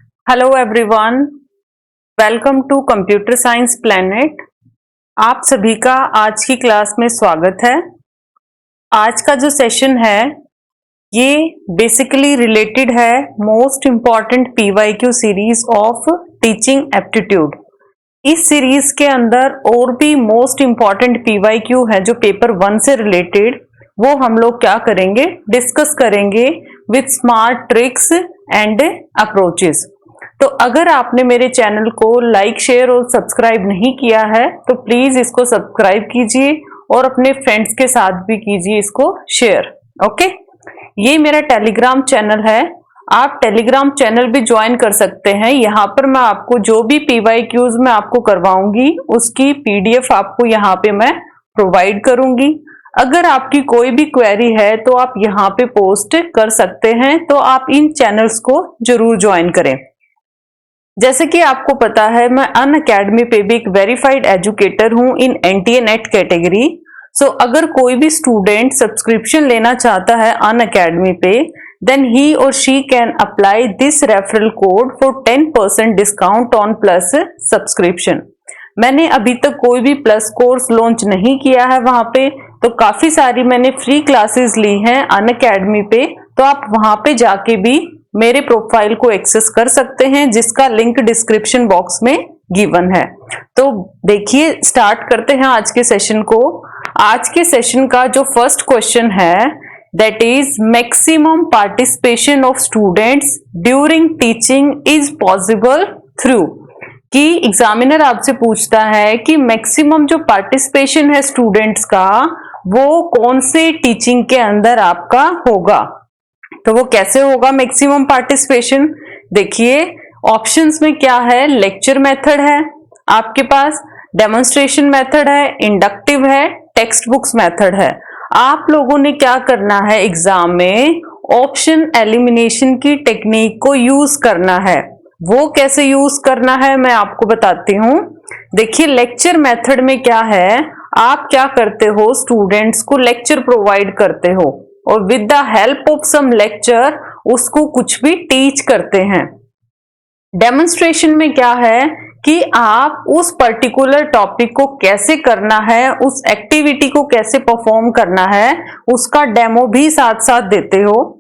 Hello everyone, welcome to computer science planet. आप सभी का आज की क्लास में स्वागत है। आज का जो सेशन है ये बेसिकली रिलेटेड है most important PYQ series of teaching aptitude. इस सीरीज के अंदर और भी मोस्ट इम्पॉर्टेंट पीवाईक्यू है जो पेपर 1 से रिलेटेड, वो हम लोग क्या करेंगे, डिस्कस करेंगे with smart tricks and approaches. तो अगर आपने मेरे चैनल को लाइक, शेयर और सब्सक्राइब नहीं किया है तो प्लीज इसको सब्सक्राइब कीजिए और अपने फ्रेंड्स के साथ भी कीजिए इसको शेयर। ओके, ये मेरा टेलीग्राम चैनल है, आप टेलीग्राम चैनल भी ज्वाइन कर सकते हैं। यहाँ पर मैं आपको जो भी पीवाईक्यूज मैं आपको करवाऊंगी उसकी पीडीएफ आपको यहाँ पे मैं प्रोवाइड करूंगी। अगर आपकी कोई भी क्वेरी है तो आप यहाँ पे पोस्ट कर सकते हैं, तो आप इन चैनल्स को जरूर ज्वाइन करें। जैसे कि आपको पता है मैं अनअकैडमी पे भी एक वेरीफाइड एजुकेटर हूं इन एनटीए नेट कैटेगरी। सो अगर कोई भी स्टूडेंट सब्सक्रिप्शन लेना चाहता है अनअकैडमी पे, देन ही और she can apply this referral code for 10% discount on plus subscription. मैंने अभी तक कोई भी प्लस कोर्स लॉन्च नहीं किया है वहां पे, तो काफी सारी मैंने फ्री क्लासेस ली हैं अनअकैडमी पे, तो आप वहां पे जाके भी मेरे प्रोफाइल को एक्सेस कर सकते हैं, जिसका लिंक डिस्क्रिप्शन बॉक्स में गिवन है। तो देखिए, स्टार्ट करते हैं आज के सेशन को। आज के सेशन का जो फर्स्ट क्वेश्चन है that is maximum participation of students during teaching is possible through. कि एग्जामिनर आपसे पूछता है कि मैक्सिमम जो पार्टिसिपेशन है स्टूडेंट्स का वो कौन से टीचिंग के अंदर आपका होगा, तो वो कैसे होगा मैक्सिमम पार्टिसिपेशन। देखिए ऑप्शंस में क्या है, लेक्चर मेथड है आपके पास, डेमोन्स्ट्रेशन मेथड है, इंडक्टिव है, टेक्स्ट बुक्स मेथड है। आप लोगों ने क्या करना है एग्जाम में, ऑप्शन एलिमिनेशन की टेक्निक को यूज करना है। वो कैसे यूज करना है मैं आपको बताती हूँ। देखिए लेक्चर मेथड में क्या है, आप क्या करते हो, स्टूडेंट्स को लेक्चर प्रोवाइड करते हो और with the help of some lecture उसको कुछ भी टीच करते हैं। डेमोन्स्ट्रेशन में क्या है कि आप उस पर्टिकुलर टॉपिक को कैसे करना है, उस एक्टिविटी को कैसे परफॉर्म करना है, उसका डेमो भी साथ साथ देते हो।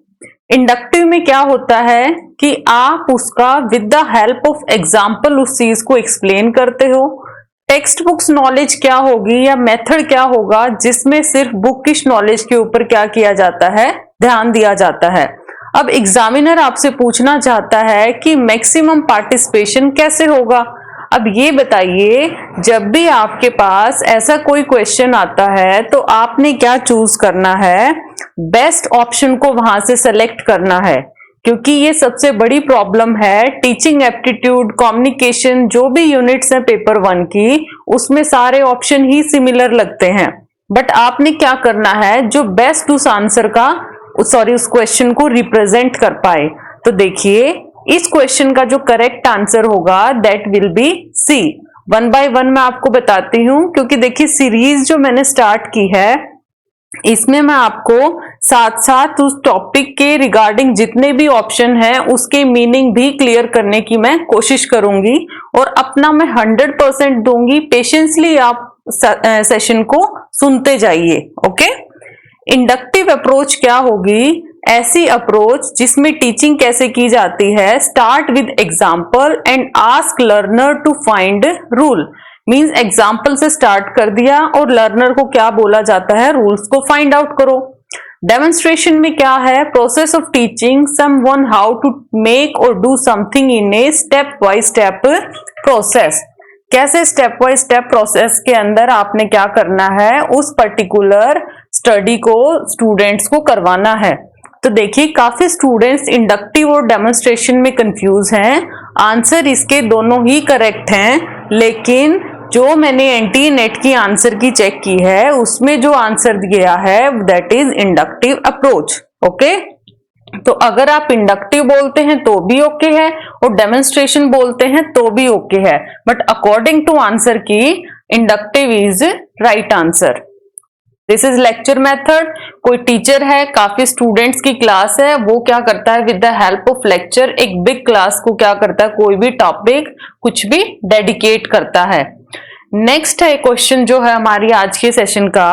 इंडक्टिव में क्या होता है कि आप उसका with the help of example उस चीज को एक्सप्लेन करते हो। टेक्स्ट बुक्स नॉलेज क्या होगी या मेथड क्या होगा, जिसमें सिर्फ बुकिश नॉलेज के ऊपर क्या किया जाता है, ध्यान दिया जाता है। अब एग्जामिनर आपसे पूछना चाहता है कि मैक्सिमम पार्टिसिपेशन कैसे होगा। अब ये बताइए, जब भी आपके पास ऐसा कोई क्वेश्चन आता है तो आपने क्या चूज करना है, बेस्ट ऑप्शन को वहां से सेलेक्ट करना है, क्योंकि ये सबसे बड़ी प्रॉब्लम है टीचिंग एप्टीट्यूड, कम्युनिकेशन, जो भी यूनिट्स हैं पेपर 1 की, उसमें सारे ऑप्शन ही सिमिलर लगते हैं। बट आपने क्या करना है, जो बेस्ट उस आंसर का उस क्वेश्चन को रिप्रेजेंट कर पाए। तो देखिए इस क्वेश्चन का जो करेक्ट आंसर होगा that will be C. 1 by 1 मैं आपको बताती हूँ, क्योंकि देखिए सीरीज जो मैंने स्टार्ट की है इसमें मैं आपको साथ साथ उस टॉपिक के रिगार्डिंग जितने भी ऑप्शन हैं उसके मीनिंग भी क्लियर करने की मैं कोशिश करूंगी और अपना मैं 100% दूंगी। पेशेंसली आप सेशन को सुनते जाइए। ओके, इंडक्टिव अप्रोच क्या होगी, ऐसी अप्रोच जिसमें टीचिंग कैसे की जाती है, start with example and ask learner to find rule. Means example से स्टार्ट कर दिया और लर्नर को क्या बोला जाता है, रूल्स को फाइंड आउट करो। डेमोन्स्ट्रेशन में क्या है, process of teaching someone how to make और do something in a step by step process. कैसे स्टेप बाय स्टेप प्रोसेस के अंदर आपने क्या करना है, उस पर्टिकुलर स्टडी को स्टूडेंट्स को करवाना है। तो देखिए काफी स्टूडेंट्स इंडक्टिव और डेमोन्स्ट्रेशन में कंफ्यूज हैं। आंसर इसके दोनों ही करेक्ट हैं, लेकिन जो मैंने एनटीए नेट की आंसर की चेक की है उसमें जो आंसर दिया है that is inductive approach. Okay, तो अगर आप इंडक्टिव बोलते हैं तो भी ओके है और डेमोन्स्ट्रेशन बोलते हैं तो भी ओके है, बट अकॉर्डिंग टू आंसर की inductive is right answer. This is lecture method. कोई टीचर है, काफी स्टूडेंट्स की क्लास है, वो क्या करता है with the help of lecture एक बिग क्लास को क्या करता है, कोई भी टॉपिक कुछ भी डेडिकेट करता है। नेक्स्ट है क्वेश्चन जो है हमारी आज के सेशन का,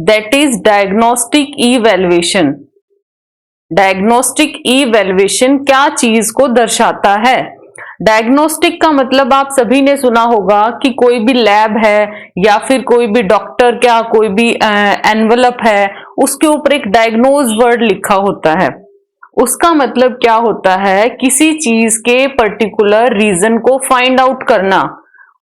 that is diagnostic evaluation. Diagnostic evaluation क्या चीज को दर्शाता है? डायग्नोस्टिक का मतलब आप सभी ने सुना होगा कि कोई भी लैब है या फिर कोई भी डॉक्टर क्या कोई भी एनवलप है, उसके ऊपर एक डायग्नोज वर्ड लिखा होता है। उसका मतलब क्या होता है, किसी चीज के पर्टिकुलर रीजन को फाइंड आउट करना।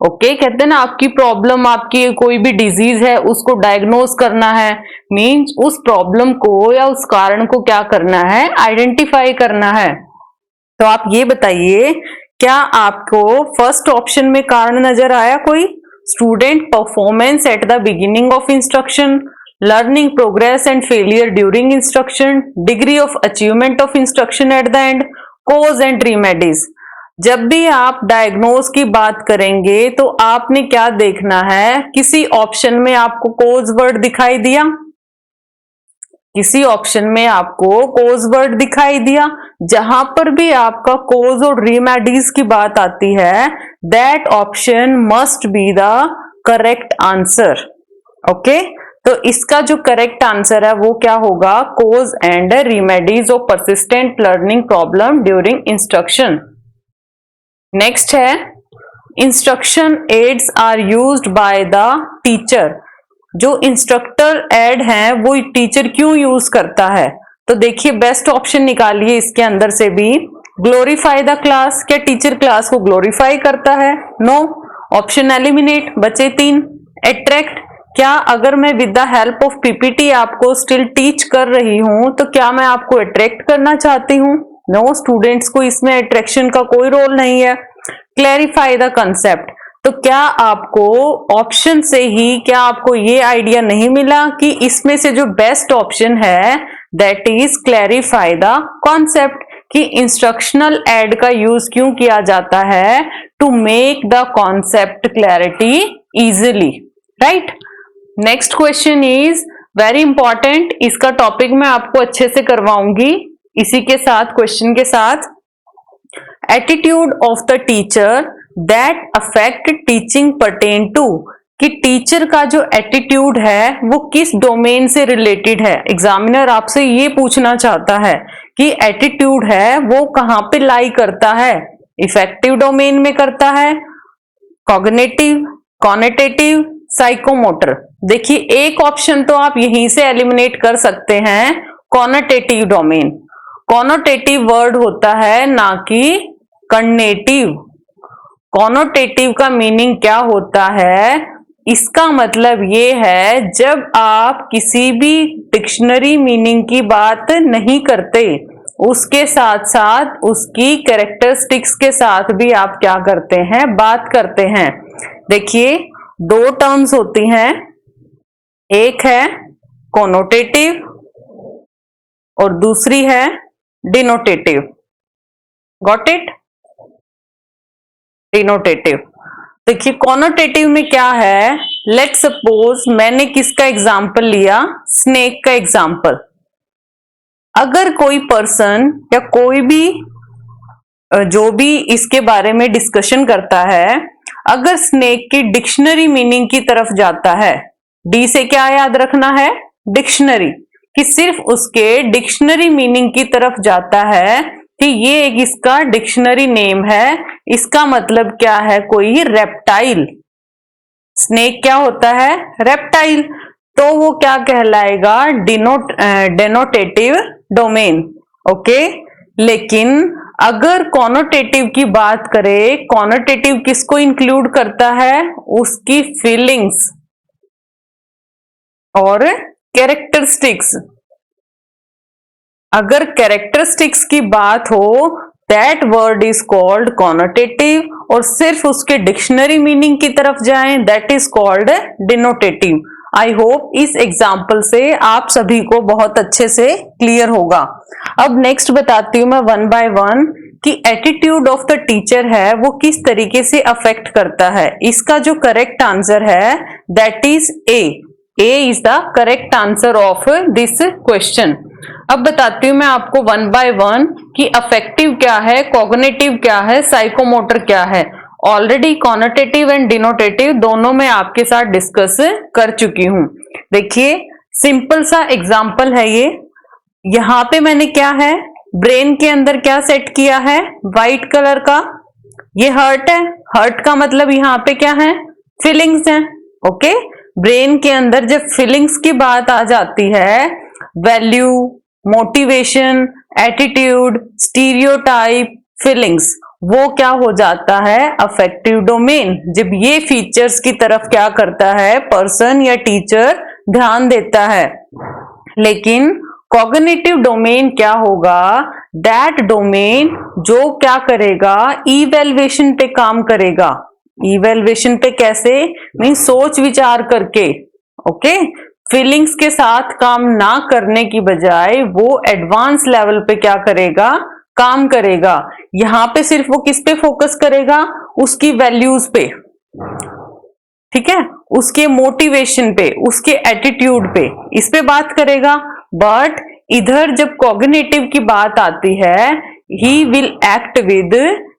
ओके, कहते हैं ना आपकी प्रॉब्लम, आपकी कोई भी डिजीज है उसको डायग्नोज करना है, मीन्स उस प्रॉब्लम को या उस कारण को क्या करना है, आइडेंटिफाई करना है। तो आप ये बताइए, क्या आपको फर्स्ट ऑप्शन में कारण नजर आया कोई? Student performance at the beginning of instruction, learning progress and failure during instruction, degree of achievement of instruction at the end, cause and remedies. जब भी आप डायग्नोज की बात करेंगे तो आपने क्या देखना है, किसी ऑप्शन में आपको कोज वर्ड दिखाई दिया, किसी ऑप्शन में आपको कोज वर्ड दिखाई दिया, जहां पर भी आपका कोज और रेमेडीज की बात आती है, that option must be the correct answer. Okay, तो इसका जो करेक्ट आंसर है वो क्या होगा, cause and remedies of persistent learning problem during instruction. Next है, instruction aids are used by the teacher. जो इंस्ट्रक्टर एड है वो टीचर क्यों यूज करता है? तो देखिए बेस्ट ऑप्शन निकालिए इसके अंदर से भी। ग्लोरीफाई द क्लास, क्या टीचर क्लास को ग्लोरीफाई करता है? नो। ऑप्शन एलिमिनेट, बचे 3। अट्रैक्ट, क्या अगर मैं with the help of PPT आपको स्टिल टीच कर रही हूं तो क्या मैं आपको अट्रैक्ट करना चाहती हूं? नो, स्टूडेंट्स को इसमें अट्रैक्शन का कोई रोल नहीं है। क्लैरिफाई द कंसेप्ट, तो क्या आपको ऑप्शन से ही क्या आपको ये आइडिया नहीं मिला कि इसमें से जो बेस्ट ऑप्शन है that is clarify the concept, कि इंस्ट्रक्शनल एड का यूज क्यों किया जाता है, to make the concept clarity easily, right. Next question is very important, इसका टॉपिक मैं आपको अच्छे से करवाऊंगी इसी के साथ, क्वेश्चन के साथ। Attitude of the teacher that affect teaching pertain to, कि टीचर का जो एटीट्यूड है वो किस डोमेन से रिलेटेड है। एग्जामिनर आपसे ये पूछना चाहता है कि एटीट्यूड है वो कहां पे लाई करता है, इफेक्टिव डोमेन में करता है, कॉग्निटिव, क्वांटिटेटिव, साइकोमोटर। देखिए एक ऑप्शन तो आप यहीं से एलिमिनेट कर सकते हैं, क्वांटिटेटिव डोमेन। क्वांटिटेटिव वर्ड होता है ना कि कॉग्निटिव। कॉनोटेटिव का मीनिंग क्या होता है, इसका मतलब ये है जब आप किसी भी डिक्शनरी मीनिंग की बात नहीं करते, उसके साथ साथ उसकी कैरेक्टरिस्टिक्स के साथ भी आप क्या करते हैं, बात करते हैं। देखिए 2 टर्म्स होती हैं, एक है कॉनोटेटिव और दूसरी है डिनोटेटिव। Got it? डिनोटेटिव। देखिए कॉनोटेटिव में क्या है, लेट सपोज मैंने किसका एग्जाम्पल लिया, स्नेक का एग्जाम्पल। अगर कोई पर्सन या कोई भी जो भी इसके बारे में डिस्कशन करता है, अगर स्नेक की डिक्शनरी मीनिंग की तरफ जाता है, डी से क्या याद रखना है, डिक्शनरी, कि सिर्फ उसके डिक्शनरी मीनिंग की तरफ जाता है कि ये एक इसका डिक्शनरी नेम है, इसका मतलब क्या है, कोई रेप्टाइल। स्नेक क्या होता है, रेप्टाइल, तो वो क्या कहलाएगा, डेनोटेटिव डोमेन। ओके, लेकिन अगर कॉनोटेटिव की बात करें, कॉनोटेटिव किसको इंक्लूड करता है, उसकी फीलिंग्स और कैरेक्टरिस्टिक्स। अगर कैरेक्टरिस्टिक्स की बात हो, that word is called connotative, और सिर्फ उसके डिक्शनरी मीनिंग की तरफ जाएं, that is called denotative. I hope इस एग्जाम्पल से आप सभी को बहुत अच्छे से क्लियर होगा। अब नेक्स्ट बताती हूं मैं 1 बाय 1 कि एटीट्यूड ऑफ द टीचर है वो किस तरीके से अफेक्ट करता है। इसका जो करेक्ट आंसर है that is a. A is the correct answer of this question. अब बताती हूं मैं आपको वन बाय वन कि अफेक्टिव क्या है, कॉग्निटिव क्या है, साइकोमोटर क्या है। ऑलरेडी कॉनोटेटिव एंड डिनोटेटिव दोनों में आपके साथ डिस्कस कर चुकी हूं। देखिए सिंपल सा एग्जांपल है ये। यहाँ पे मैंने क्या है, ब्रेन के अंदर क्या सेट किया है, व्हाइट कलर का। ये हर्ट है, हर्ट का मतलब यहाँ पे क्या है, फीलिंग्स हैं। ओके, ब्रेन के अंदर जब फीलिंग्स की बात आ जाती है, value, motivation, attitude, stereotype, feelings, वो क्या हो जाता है, अफेक्टिव डोमेन। जब ये फीचर्स की तरफ क्या करता है, पर्सन या टीचर ध्यान देता है। लेकिन कॉग्निटिव डोमेन क्या होगा, दैट डोमेन जो क्या करेगा, इवैल्यूएशन पे काम करेगा। इवैल्यूएशन पे कैसे, मीन सोच विचार करके। ओके, फीलिंग्स के साथ काम ना करने की बजाय वो एडवांस लेवल पे क्या करेगा, काम करेगा। यहां पे सिर्फ वो किस पे फोकस करेगा, उसकी वैल्यूज पे, ठीक है, उसके मोटिवेशन पे, उसके एटीट्यूड पे, इस पे बात करेगा। बट इधर जब कॉग्निटिव की बात आती है, he will act with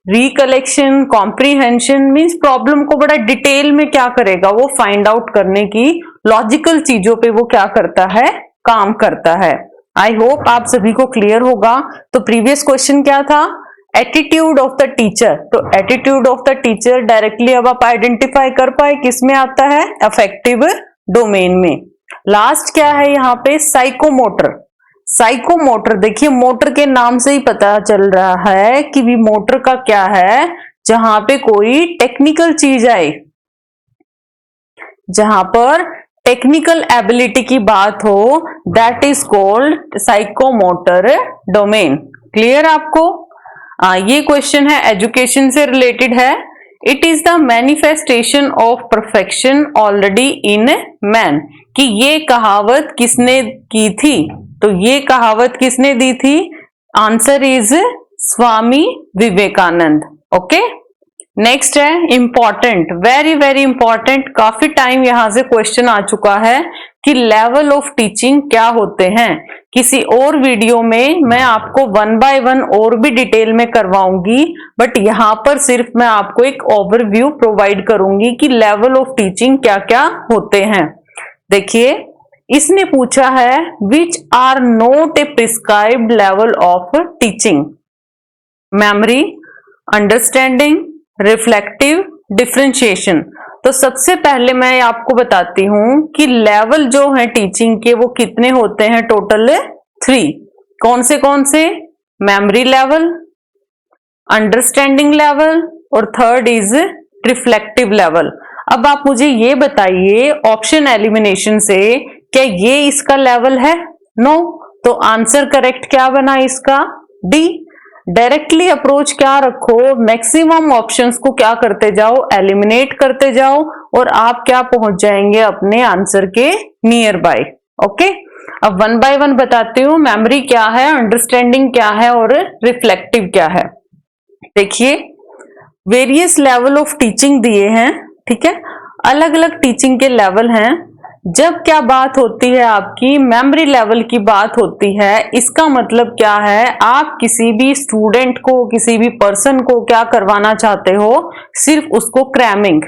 recollection, comprehension, means problem को बड़ा डिटेल में क्या करेगा, वो फाइंड आउट करने की लॉजिकल चीजों पे वो क्या करता है, काम करता है। आई होप आप सभी को क्लियर होगा। तो प्रीवियस क्वेश्चन क्या था, एटीट्यूड ऑफ द टीचर। तो attitude of the teacher directly अब आप आइडेंटिफाई कर पाए किस में आता है, अफेक्टिव डोमेन में। लास्ट क्या है यहाँ पे, साइकोमोटर। साइकोमोटर देखिए, मोटर के नाम से ही पता चल रहा है कि भी मोटर का क्या है, जहां पे कोई टेक्निकल चीज आए, जहां पर टेक्निकल एबिलिटी की बात हो, that is called psychomotor domain. Clear आपको? ये क्वेश्चन है एजुकेशन से रिलेटेड है। It is the manifestation of perfection already in man. कि ये कहावत किसने की थी, तो ये कहावत किसने दी थी, answer is Swami Vivekananda. Okay, next है इंपॉर्टेंट, वेरी वेरी इंपॉर्टेंट, काफी टाइम यहां से क्वेश्चन आ चुका है कि लेवल ऑफ टीचिंग क्या होते हैं। किसी और वीडियो में मैं आपको वन बाय वन और भी डिटेल में करवाऊंगी, बट यहां पर सिर्फ मैं आपको एक ओवरव्यू प्रोवाइड करूंगी कि लेवल ऑफ टीचिंग क्या क्या होते हैं। देखिए इसने पूछा है which are not a prescribed level of teaching, memory, understanding, reflective, differentiation. तो सबसे पहले मैं आपको बताती हूं कि लेवल जो है टीचिंग के वो कितने होते हैं, टोटल 3। कौन से, मेमोरी लेवल, अंडरस्टैंडिंग लेवल और थर्ड इज रिफ्लेक्टिव लेवल। अब आप मुझे ये बताइए ऑप्शन एलिमिनेशन से, क्या ये इसका लेवल है? नो। तो आंसर करेक्ट क्या बना इसका, डी। डायरेक्टली अप्रोच क्या रखो, मैक्सिमम ऑप्शंस को क्या करते जाओ, एलिमिनेट करते जाओ और आप क्या पहुंच जाएंगे अपने आंसर के नियर बाय। ओके, अब वन बाय वन बताती हूँ, मेमोरी क्या है, अंडरस्टैंडिंग क्या है और रिफ्लेक्टिव क्या है। देखिए वेरियस लेवल ऑफ टीचिंग दिए हैं, ठीक है, अलग अलग टीचिंग के लेवल हैं। जब क्या बात होती है आपकी मेमोरी लेवल की बात होती है, इसका मतलब क्या है, आप किसी भी स्टूडेंट को, किसी भी पर्सन को क्या करवाना चाहते हो, सिर्फ उसको क्रैमिंग।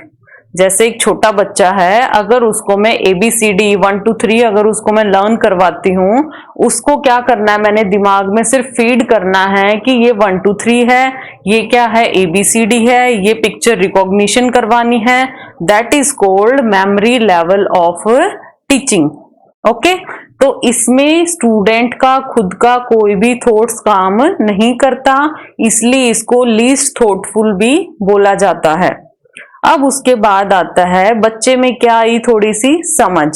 जैसे एक छोटा बच्चा है, अगर उसको मैं ABCD 1 to 3 अगर उसको मैं लर्न करवाती हूँ, उसको क्या करना है, मैंने दिमाग में सिर्फ फीड करना है कि ये 1 to 3 है, ये क्या है, ABCD है, ये पिक्चर रिकॉग्निशन करवानी है। That is called memory level of teaching. Okay, तो इसमें स्टूडेंट का खुद का कोई भी थॉट्स काम नहीं करता, इसलिए इसको लीस्ट थॉटफुल भी बोला जाता है। अब उसके बाद आता है बच्चे में क्या आई, थोड़ी सी समझ।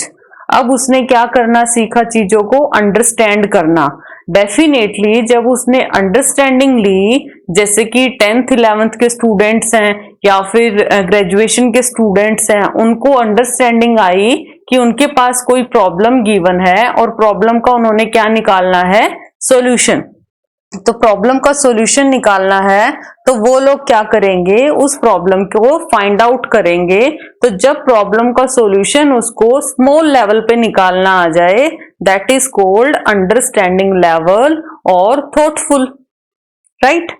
अब उसने क्या करना सीखा, चीजों को अंडरस्टैंड करना। डेफिनेटली जब उसने अंडरस्टैंडिंग ली, जैसे कि 10th 11th के स्टूडेंट्स हैं या फिर ग्रेजुएशन के स्टूडेंट्स हैं, उनको अंडरस्टैंडिंग आई कि उनके पास कोई प्रॉब्लम गिवन है और प्रॉब्लम का उन्होंने क्या निकालना है, सॉल्यूशन। तो प्रॉब्लम का सॉल्यूशन निकालना है तो वो लोग क्या करेंगे, उस प्रॉब्लम को फाइंड आउट करेंगे। तो जब प्रॉब्लम का सॉल्यूशन उसको स्मॉल लेवल पे निकालना आ जाए, that is called understanding level और थॉटफुल, राइट।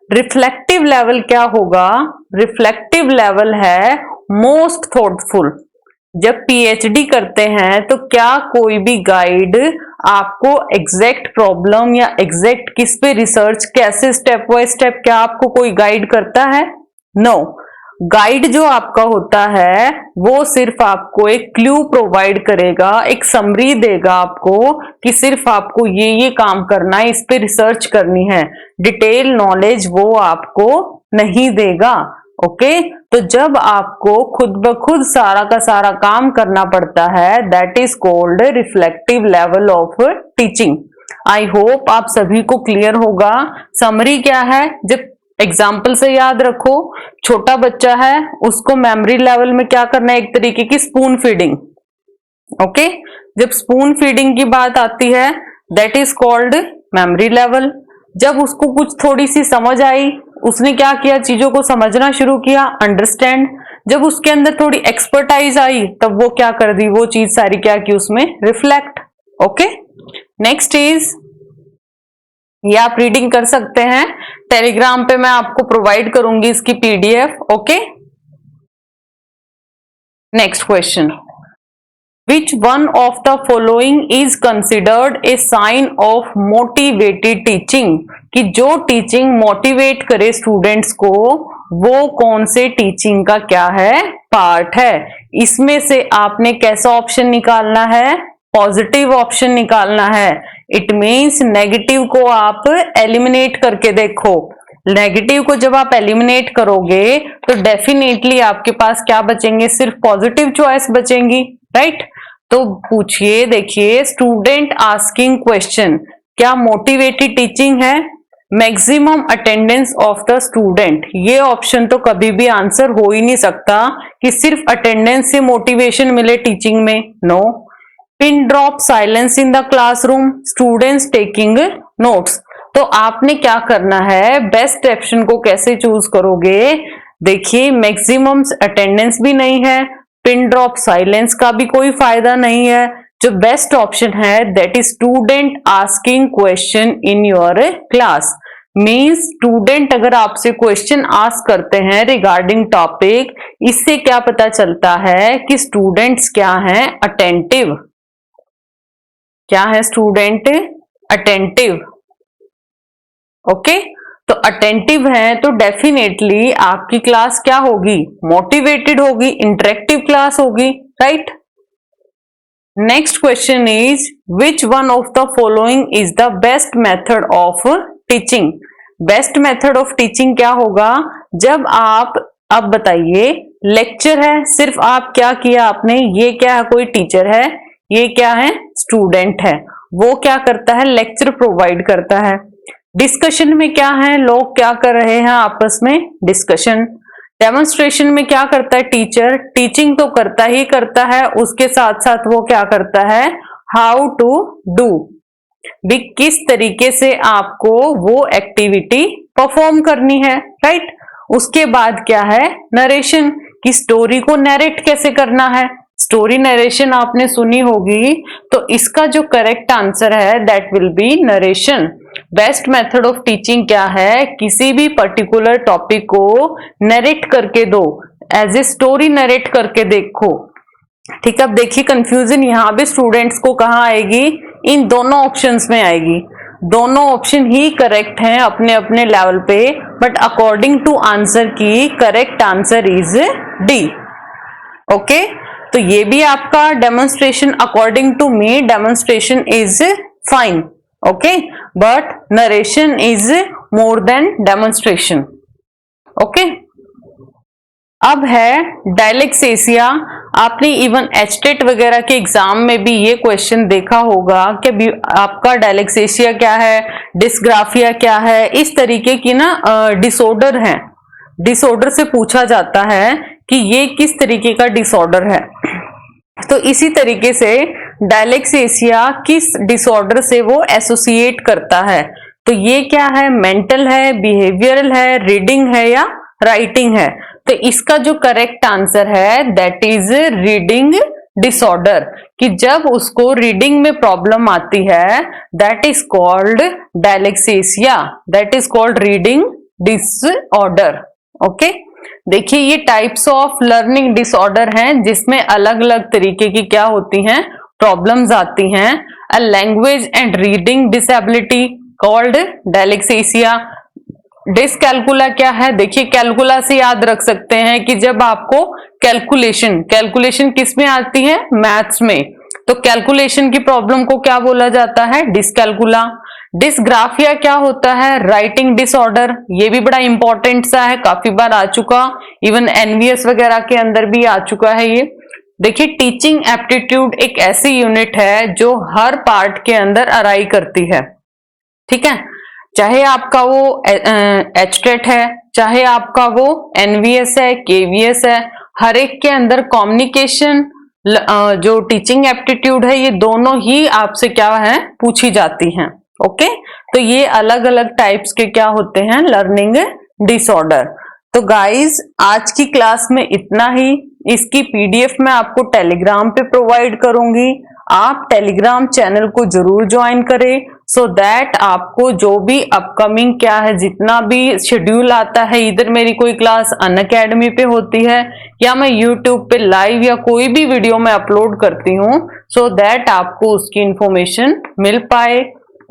रिफ्लेक्टिव लेवल क्या होगा, रिफ्लेक्टिव लेवल है मोस्ट थॉटफुल। जब पीएचडी करते हैं तो क्या कोई भी गाइड आपको एग्जैक्ट प्रॉब्लम या एग्जैक्ट किस पे रिसर्च, कैसे स्टेप बाय स्टेप, क्या आपको कोई गाइड करता है? नो। गाइड जो आपका होता है वो सिर्फ आपको एक क्लू प्रोवाइड करेगा, एक समरी देगा आपको कि सिर्फ आपको ये काम करना है, इस पे रिसर्च करनी है। डिटेल नॉलेज वो आपको नहीं देगा। ओके तो जब आपको खुद ब खुद सारा का सारा काम करना पड़ता है, that is called reflective level of teaching. I hope आप सभी को क्लियर होगा। समरी क्या है, जब एग्जाम्पल से याद रखो, छोटा बच्चा है उसको मेमोरी लेवल में क्या करना है, एक तरीके की स्पून फीडिंग। ओके जब स्पून फीडिंग की बात आती है that is called memory level. जब उसको कुछ थोड़ी सी समझ आई, उसने क्या किया, चीजों को समझना शुरू किया, अंडरस्टैंड। जब उसके अंदर थोड़ी एक्सपर्टाइज आई तब वो क्या कर दी, वो चीज सारी क्या की उसमें रिफ्लेक्ट। ओके नेक्स्ट इज, ये आप रीडिंग कर सकते हैं, टेलीग्राम पे मैं आपको प्रोवाइड करूंगी इसकी PDF. Okay next question, Which one of the following is considered a sign of motivated teaching? कि जो टीचिंग मोटिवेट करे स्टूडेंट्स को, वो कौन से टीचिंग का क्या है, पार्ट है। इसमें से आपने कैसा ऑप्शन निकालना है, पॉजिटिव ऑप्शन निकालना है। इट मीन्स नेगेटिव को आप एलिमिनेट करके देखो। नेगेटिव को जब आप एलिमिनेट करोगे तो डेफिनेटली आपके पास क्या बचेंगे, सिर्फ पॉजिटिव चॉइस बचेंगी, राइट। तो पूछिए, देखिए, स्टूडेंट आस्किंग क्वेश्चन क्या मोटिवेटेड टीचिंग है? Maximum attendance of the student, ये ऑप्शन तो कभी भी आंसर हो ही नहीं सकता कि सिर्फ अटेंडेंस से मोटिवेशन मिले टीचिंग में। No. Pin drop silence in the classroom, students taking notes. तो आपने क्या करना है, बेस्ट ऑप्शन को कैसे चूज करोगे? देखिए, मैक्सिमम अटेंडेंस भी नहीं है, पिन ड्रॉप साइलेंस का भी कोई फायदा नहीं है। जो बेस्ट ऑप्शन है that is student asking question in your class. Means student अगर आपसे क्वेश्चन आस्क करते हैं रिगार्डिंग टॉपिक, इससे क्या पता चलता है कि स्टूडेंट्स क्या हैं, अटेंटिव। क्या है स्टूडेंट? अटेंटिव। ओके तो अटेंटिव है तो डेफिनेटली आपकी क्लास क्या होगी, मोटिवेटेड होगी, इंटरेक्टिव क्लास होगी, right. Next question is which one of the following is the best method of teaching? Best method of teaching क्या होगा? जब आप, अब बताइए, लेक्चर है, सिर्फ आप क्या किया आपने, ये क्या है, कोई टीचर है, ये क्या है, स्टूडेंट है, वो क्या करता है, लेक्चर प्रोवाइड करता है। डिस्कशन में क्या है, लोग क्या कर रहे हैं आपस में, डिस्कशन। डेमोन्स्ट्रेशन में क्या करता है टीचर, टीचिंग तो करता ही करता है, उसके साथ साथ वो क्या करता है, हाउ टू डू, भी किस तरीके से आपको वो एक्टिविटी परफॉर्म करनी है, राइट। उसके बाद क्या है, नरेशन, की स्टोरी को नरेट कैसे करना है। स्टोरी नरेशन आपने सुनी होगी, तो इसका जो करेक्ट आंसर है that will B narration. Best method of teaching क्या है, किसी भी पर्टिकुलर टॉपिक को नरेट करके दो, एज ए स्टोरी नरेट करके देखो। ठीक है, अब देखिए कंफ्यूजन यहाँ भी स्टूडेंट्स को कहाँ आएगी, इन दोनों ऑप्शंस में आएगी। दोनों ऑप्शन ही करेक्ट हैं अपने अपने लेवल पे, बट अकॉर्डिंग टू आंसर की correct answer is D. Okay तो ये भी आपका demonstration, according to me demonstration is fine, okay, but narration is more than demonstration. Okay अब है डायलेक्सेसिया। आपने इवन एचटेट वगैरह के एग्जाम में भी ये क्वेश्चन देखा होगा कि आपका डायलेक्सेसिया क्या है, डिस्ग्राफिया क्या है, इस तरीके की ना डिसऑर्डर है। डिसऑर्डर से पूछा जाता है कि ये किस तरीके का डिसऑर्डर है। तो इसी तरीके से डायलेक्सेसिया किस डिसऑर्डर से वो एसोसिएट करता है। तो ये क्या है, मेंटल है, बिहेवियरल है, रीडिंग है या राइटिंग है? तो इसका जो करेक्ट आंसर है दैट इज रीडिंग डिसऑर्डर, कि जब उसको रीडिंग में प्रॉब्लम आती है that is called dyslexia, that is called reading disorder. Okay, देखिए ये टाइप्स ऑफ लर्निंग डिसऑर्डर हैं जिसमें अलग अलग तरीके की क्या होती हैं, प्रॉब्लम्स आती हैं। A language and reading disability called dyslexia. Dyscalculia क्या है, देखिए कैलकुला से याद रख सकते हैं कि जब आपको कैलकुलेशन किस में आती है, मैथ्स में, तो कैलकुलेशन की प्रॉब्लम को क्या बोला जाता है, डिसकैलकुला। डिसग्राफिया क्या होता है, राइटिंग डिसऑर्डर, ये भी बड़ा इंपॉर्टेंट सा है, काफी बार आ चुका, इवन एनवीएस वगैरह के अंदर भी आ चुका है ये। देखिए टीचिंग एप्टीट्यूड एक ऐसी यूनिट है जो हर पार्ट के अंदर अराई करती है, ठीक है, चाहे आपका वो एचटेट है, चाहे आपका वो एनवीएस है, केवीएस है, हर एक के अंदर कम्युनिकेशन जो टीचिंग एप्टीट्यूड है, ये दोनों ही आपसे क्या है, पूछी जाती हैं। ओके, तो ये अलग अलग टाइप्स के क्या होते हैं, लर्निंग डिसऑर्डर। तो गाइस आज की क्लास में इतना ही। इसकी पीडीएफ मैं आपको टेलीग्राम पे प्रोवाइड करूंगी, आप टेलीग्राम चैनल को जरूर ज्वाइन करें सो दैट आपको जो भी अपकमिंग क्या है, जितना भी शेड्यूल आता है, इधर मेरी कोई क्लास अनअकैडमी पे होती है या मैं यूट्यूब पे लाइव या कोई भी वीडियो में अपलोड करती हूँ, सो दैट आपको उसकी इंफॉर्मेशन मिल पाए।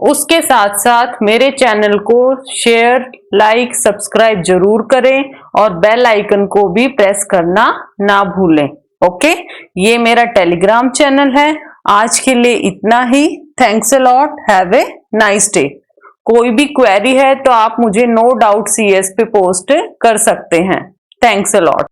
उसके साथ साथ मेरे चैनल को शेयर, लाइक, सब्सक्राइब जरूर करें और बेल आइकन को भी प्रेस करना ना भूलें। ओके, ये मेरा टेलीग्राम चैनल है। आज के लिए इतना ही। Thanks a lot, have a nice day. कोई भी क्वेरी है तो आप मुझे नो डाउट CS पे पोस्ट कर सकते हैं। Thanks a lot.